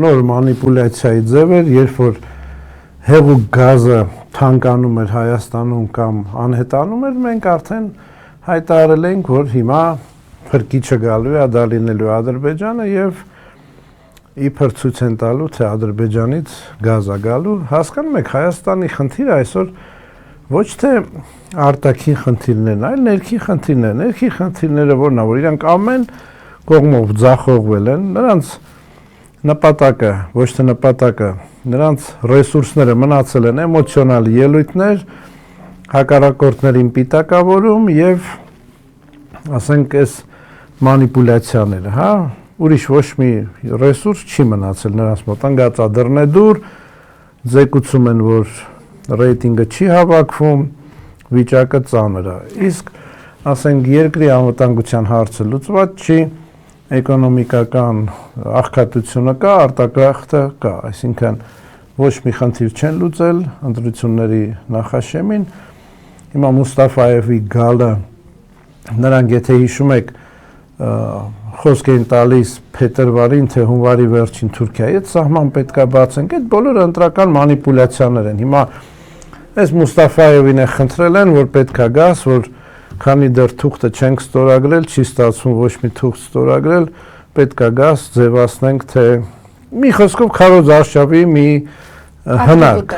Նոր մանիպուլյացիայի ձև էր, երբ որ հեղուկ գազը թանկանում էր Հայաստանում կամ անհետանում էր, մենք արդեն հայտարարել էինք, որ հիմա փրկիչը գալու է, դա լինելու է Ադրբեջանը եւ իբր ցույց են տալու, թե Ադրբեջանից գազ է գալու։ Հասկանում եք, Հայաստանի խնդիրը այսօր ոչ թե արտաքին խնդիրներն, այլ ներքին խնդիրներն։ Ներքին խնդիրները որն է, որ իրանք ամեն կողմով ձախողվել են, նրանց նպատակը, ոչ թե նպատակը, նրանց ռեսուրսները մնացել են էմոցիոնալ ելույթներ, հակառակորդներին պիտակավորում եւ ասենք այս մանիպուլյացիաները, հա, ուրիշ ոչ մի ռեսուրս չի մնացել նրանց մոտ, անգածադրն է դուր, ձեկուցում են, որ ռեյտինգը չի հավաքվում, վիճակը ծանր է։ Իսկ ասենք երկրի անվտանգության հարցը լուծված չի, էկոնոմիկական աղքատությունը կա, արտագաղթը կա, այսինքն ոչ մի խնդիր չեն լուծել ընտրությունների նախաշեմին։ Հիմա Մուստաֆայևի գալը, նրանք եթե հիշում եք, խոսք էին տալիս փետրվարին, թե հունվարի վերջին Թուրքիայի հետ սահման պետք է բացենք, այդ բոլորը ընտրական մանիպուլյացիաներ են։ Հիմա այս Մուստաֆայևին է խնդրել են, որ պետք է գաս, որ քանի դեռ թուղթը չենք ստորագրել, չի ստացվում ոչ մի թուղթ ստորագրել, պետք է գաս, ձևացնենք, թե մի խոսքով քարոզ արշավի մի հնարք,